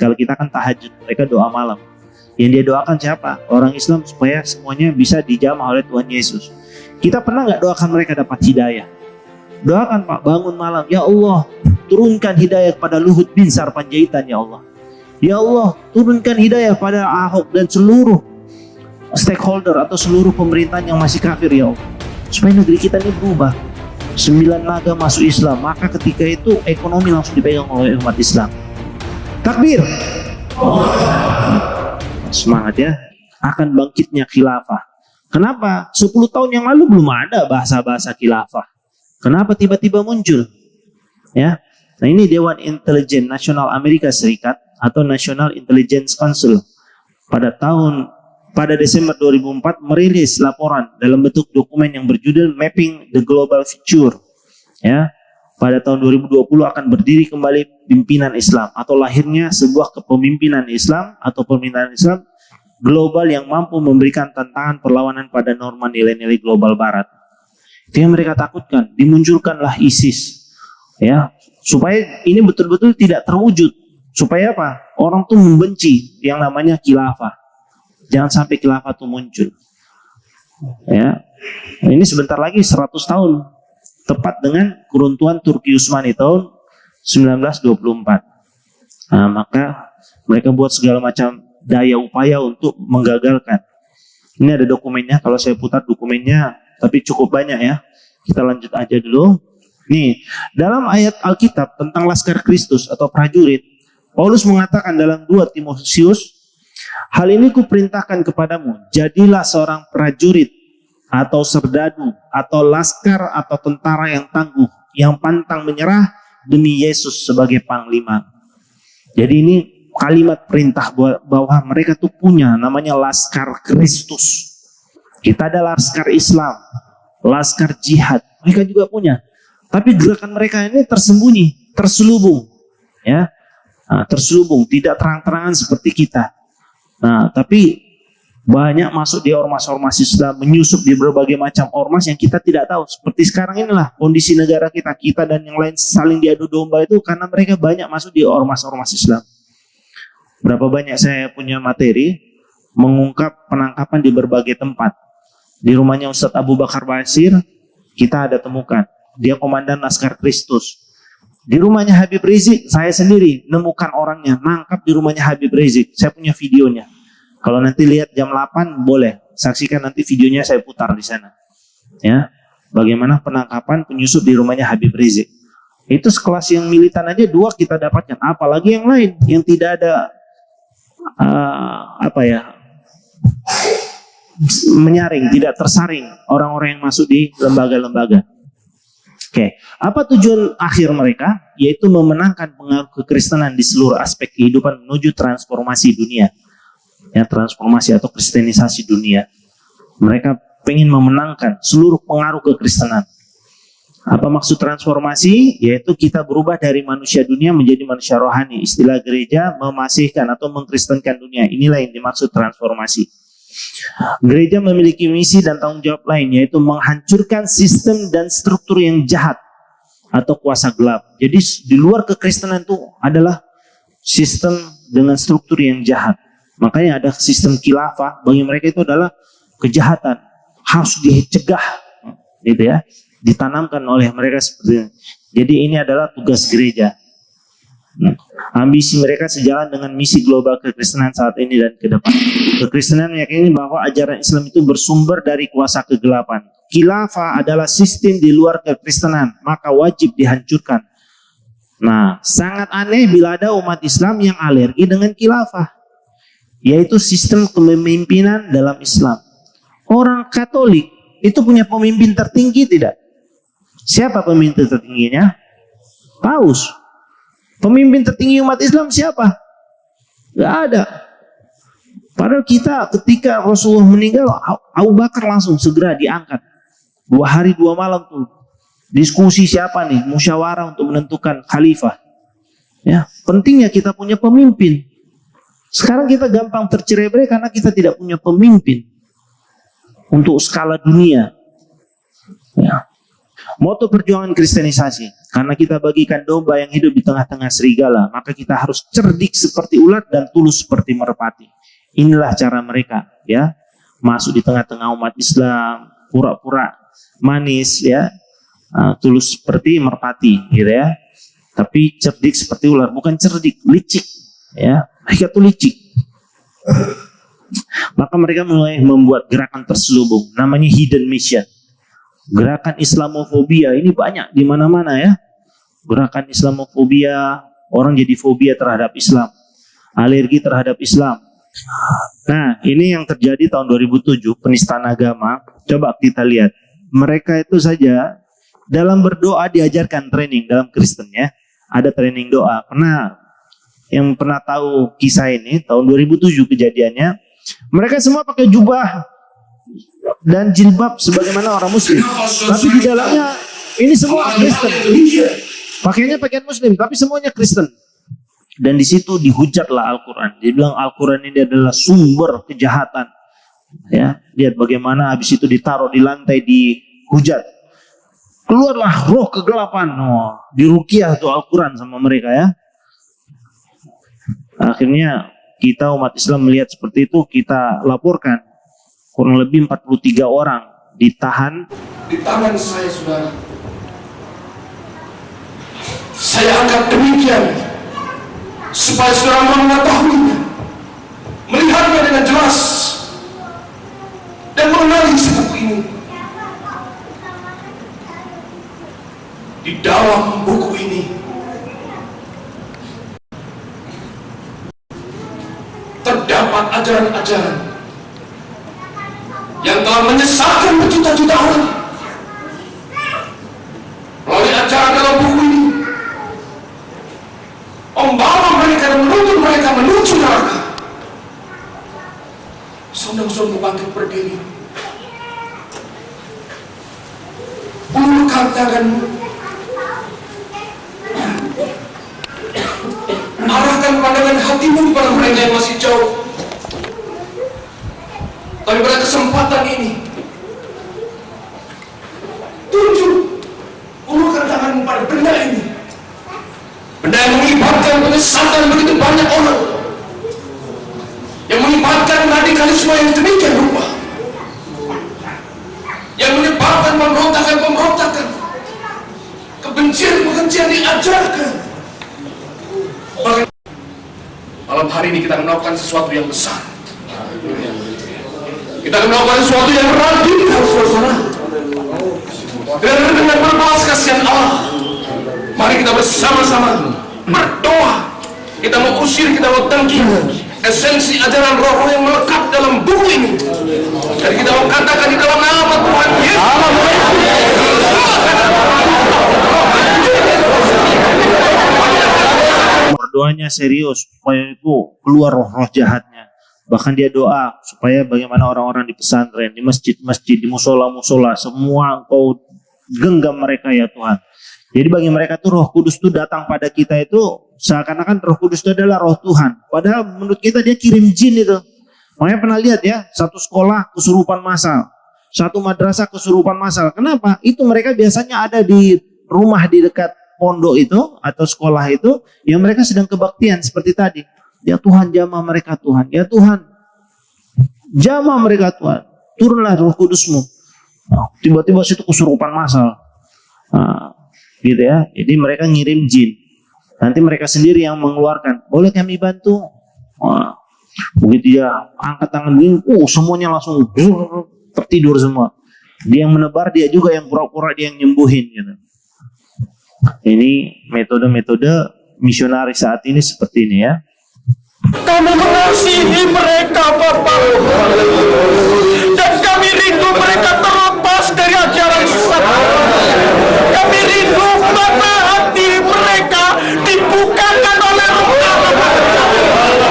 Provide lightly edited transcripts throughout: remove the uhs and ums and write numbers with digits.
Kalau kita kan tahajud, mereka doa malam. Yang dia doakan siapa? Orang Islam, supaya semuanya bisa dijamah oleh Tuhan Yesus. Kita pernah nggak doakan mereka dapat hidayah? Doakan Pak, bangun malam, ya Allah, turunkan hidayah kepada Luhut Binsar Panjaitan, ya Allah. Ya Allah, turunkan hidayah pada Ahok dan seluruh stakeholder atau seluruh pemerintahan yang masih kafir, ya Allah. Supaya negeri kita ini berubah. 9 naga masuk Islam, maka ketika itu ekonomi langsung dipegang oleh umat Islam. Takbir. Semangat ya, akan bangkitnya khilafah. Kenapa? 10 tahun yang lalu belum ada bahasa-bahasa khilafah. Kenapa tiba-tiba muncul? Ya. Nah, ini Dewan Intelijen Nasional Amerika Serikat atau National Intelligence Council pada Desember 2004 merilis laporan dalam bentuk dokumen yang berjudul Mapping the Global Future. Ya. Pada tahun 2020 akan berdiri kembali pimpinan Islam atau lahirnya sebuah kepemimpinan Islam atau pemerintahan Islam global yang mampu memberikan tantangan perlawanan pada norma nilai-nilai global barat. Itu yang mereka takutkan, dimunculkanlah ISIS. Ya, supaya ini betul-betul tidak terwujud. Supaya apa? Orang tuh membenci yang namanya khilafah. Jangan sampai khilafah itu muncul. Ya. Ini sebentar lagi 100 tahun. Tepat dengan keruntuhan Turki Utsmani tahun 1924. Nah, maka mereka buat segala macam daya upaya untuk menggagalkan. Ini ada dokumennya, kalau saya putar dokumennya, tapi cukup banyak ya. Kita lanjut aja dulu. Nih, dalam ayat Alkitab tentang Laskar Kristus atau prajurit, Paulus mengatakan dalam 2 Timotius, hal ini kuperintahkan kepadamu, jadilah seorang prajurit atau serdadu atau laskar atau tentara yang tangguh, yang pantang menyerah demi Yesus sebagai panglima. Jadi ini kalimat perintah bahwa mereka tuh punya namanya Laskar Kristus. Kita ada Laskar Islam, Laskar Jihad, mereka juga punya. Tapi gerakan mereka ini tersembunyi, terselubung, ya, terselubung, tidak terang-terangan seperti kita. Nah, tapi banyak masuk di ormas-ormas Islam, menyusup di berbagai macam ormas yang kita tidak tahu. Seperti sekarang inilah kondisi negara kita dan yang lain saling diadu domba itu karena mereka banyak masuk di ormas-ormas Islam. Berapa banyak saya punya materi mengungkap penangkapan di berbagai tempat. Di rumahnya Ustadz Abu Bakar Basir, kita ada temukan. Dia komandan Laskar Kristus. Di rumahnya Habib Rizik, saya sendiri nemukan orangnya, nangkap di rumahnya Habib Rizik. Saya punya videonya. Kalau nanti lihat jam 8, boleh. Saksikan nanti videonya saya putar di sana. Ya, bagaimana penangkapan penyusup di rumahnya Habib Rizik. Itu sekelas yang militan aja 2 kita dapatkan. Apalagi yang lain, yang tidak ada menyaring, tidak tersaring orang-orang yang masuk di lembaga-lembaga. Oke, apa tujuan akhir mereka? Yaitu memenangkan pengaruh kekristenan di seluruh aspek kehidupan menuju transformasi dunia. Ya, transformasi atau kristenisasi dunia. Mereka ingin memenangkan seluruh pengaruh kekristenan. Apa maksud transformasi? Yaitu kita berubah dari manusia dunia menjadi manusia rohani. Istilah gereja memasihkan atau mengkristenkan dunia. Inilah yang dimaksud transformasi. Gereja memiliki misi dan tanggung jawab lain, yaitu menghancurkan sistem dan struktur yang jahat atau kuasa gelap. Jadi di luar kekristenan itu adalah sistem dengan struktur yang jahat. Makanya ada sistem khilafah, bagi mereka itu adalah kejahatan, harus dicegah, gitu ya, ditanamkan oleh mereka seperti ini. Jadi ini adalah tugas gereja. Ambisi mereka sejalan dengan misi global kekristenan saat ini dan ke depan. Kekristenan meyakini bahwa ajaran Islam itu bersumber dari kuasa kegelapan. Khilafah adalah sistem di luar kekristenan, maka wajib dihancurkan. Nah, sangat aneh bila ada umat Islam yang alergi dengan khilafah, yaitu sistem kepemimpinan dalam Islam. Orang Katolik itu punya pemimpin tertinggi tidak? Siapa pemimpin tertingginya? Paus. Pemimpin tertinggi umat Islam siapa? Gak ada. Padahal kita ketika Rasulullah meninggal, Abu Bakar langsung segera diangkat. 2 hari 2 malam tuh diskusi siapa nih, musyawarah untuk menentukan khalifah. Ya, pentingnya kita punya pemimpin. Sekarang kita gampang tercerai-berai karena kita tidak punya pemimpin untuk skala dunia. Ya. Moto perjuangan kristenisasi, karena kita bagikan domba yang hidup di tengah-tengah serigala, maka kita harus cerdik seperti ulat dan tulus seperti merpati. Inilah cara mereka, ya, masuk di tengah-tengah umat Islam, pura-pura manis, ya, tulus seperti merpati, gitu ya. Tapi cerdik seperti ular, bukan cerdik, licik, ya. Mereka tuh licik. Maka mereka mulai membuat gerakan terselubung, namanya hidden mission. Gerakan Islamofobia ini banyak di mana-mana, ya. Gerakan Islamofobia, orang jadi fobia terhadap Islam, alergi terhadap Islam. Nah, ini yang terjadi tahun 2007, penistaan agama. Coba kita lihat, mereka itu saja dalam berdoa diajarkan training dalam Kristen, ya. Ada training doa. Yang pernah tahu kisah ini, tahun 2007 kejadiannya, mereka semua pakai jubah dan jilbab sebagaimana orang muslim, tapi di dalamnya ini semua Kristen. Pakainya pakaian muslim, tapi semuanya Kristen. Dan di situ dihujatlah Al-Quran. Dia bilang Al-Quran ini adalah sumber kejahatan. Ya, lihat bagaimana habis itu ditaruh di lantai, dihujat. Keluarlah roh kegelapan. Diruqyah tuh Al-Quran sama mereka, ya. Akhirnya kita umat Islam melihat seperti itu, kita laporkan. Kurang lebih 43 orang ditahan di tangan saya, saudara. Saya angkat demikian supaya saudara mengetahuinya, melihatnya dengan jelas, dan mengenali isi buku ini. Di dalam buku ini terdapat ajaran-ajaran yang telah menyesatkan berjuta-juta orang. Melalui ajaran dalam buku ini membawa mereka dan menuntun mereka menuju neraka. Saudara-saudara bangkit berdiri, ulurkan tanganmu, arahkan pandangan hatimu kepada mereka yang masih jauh. Tapi pada kesempatan ini, tunjuk, ulurkan tanganmu pada benda ini, benda yang mengibatkan penyesatan begitu banyak orang, yang mengibatkan radikalisme yang demikian rupa, yang menyebabkan pemberontakan, kebencian diajarkan. Malam hari ini kita melakukan sesuatu yang besar. Kita akan melakukan sesuatu yang radikal, saudara. Dan dengan berbalas kasihan Allah, mari kita bersama-sama berdoa. Kita mau usir, kita mau tangkis esensi ajaran roh-roh yang melekat dalam buku ini. Dan kita mau katakan di dalam nama Tuhan Yesus. Berdoanya serius supaya itu keluar roh-roh jahatnya. Bahkan dia doa supaya bagaimana orang-orang di pesantren, di masjid-masjid, di musola-musola, semua Engkau genggam mereka, ya Tuhan. Jadi bagi mereka tuh Roh Kudus tuh datang pada kita itu seakan-akan Roh Kudus itu adalah roh Tuhan. Padahal menurut kita dia kirim jin itu. Makanya pernah lihat ya, satu sekolah kesurupan massal, satu madrasah kesurupan massal. Kenapa? Itu mereka biasanya ada di rumah di dekat pondok itu atau sekolah itu, yang mereka sedang kebaktian seperti tadi. Ya Tuhan, jamah mereka Tuhan. Ya Tuhan, jamah mereka Tuhan. Turunlah Roh Kudus-Mu. Tiba-tiba situ kesurupan massal. Gitu ya. Jadi mereka ngirim jin. Nanti mereka sendiri yang mengeluarkan. Boleh kami bantu? Begitu dia angkat tangan begini, semuanya langsung tertidur semua. Dia yang menebar, dia juga yang pura-pura dia yang nyembuhin gitu. Ini metode-metode misionaris saat ini seperti ini ya. Kami mengasihi mereka, Bapak, dan kami rindu mereka terlepas dari ajaran sesat. Kami rindu mata hati mereka dibukakan oleh Roh Allah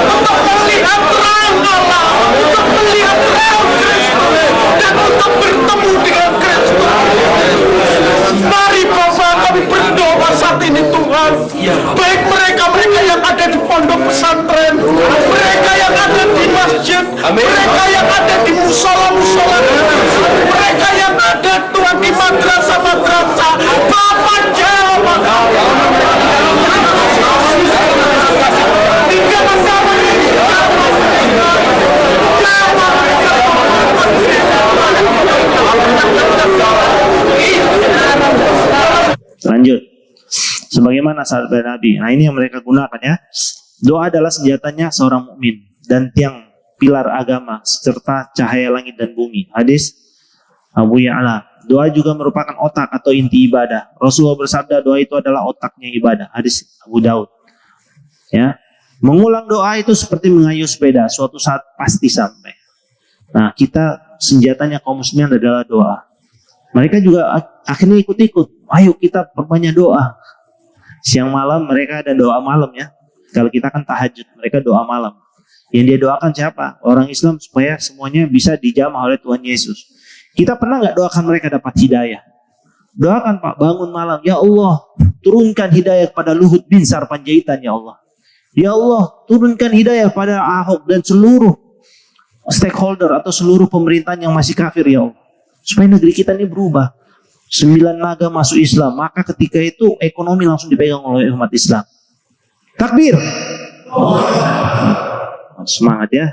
untuk melihat terang Allah, untuk melihat terang Kristus, dan untuk bertemu dengan Kristus. Mari Bapak, kami berdoa saat ini Tuhan, baik mereka yang ada di pondok pesantren, mereka yang ada di masjid, mereka yang ada di musola-musola, mereka sebagaimana sabda Nabi. Nah, ini yang mereka gunakan ya. Doa adalah senjatanya seorang mukmin dan tiang pilar agama serta cahaya langit dan bumi. Hadis Abu Ya'la. Doa juga merupakan otak atau inti ibadah. Rasulullah bersabda doa itu adalah otaknya ibadah. Hadis Abu Daud. Ya. Mengulang doa itu seperti mengayuh sepeda, suatu saat pasti sampai. Nah, kita senjatanya kaum muslimin adalah doa. Mereka juga akhirnya ikut-ikut. Ayo kita perbanyak doa. Siang malam mereka ada doa malam ya. Kalau kita kan tahajud, mereka doa malam. Yang dia doakan siapa? Orang Islam supaya semuanya bisa dijamah oleh Tuhan Yesus. Kita pernah nggak doakan mereka dapat hidayah? Doakan Pak, bangun malam. Ya Allah, turunkan hidayah kepada Luhut bin Sarpanjaitan ya Allah. Ya Allah, turunkan hidayah pada Ahok dan seluruh stakeholder atau seluruh pemerintahan yang masih kafir ya Allah. Supaya negeri kita ini berubah. 9 naga masuk Islam. Maka ketika itu ekonomi langsung dipegang oleh umat Islam. Takbir. Semangat ya.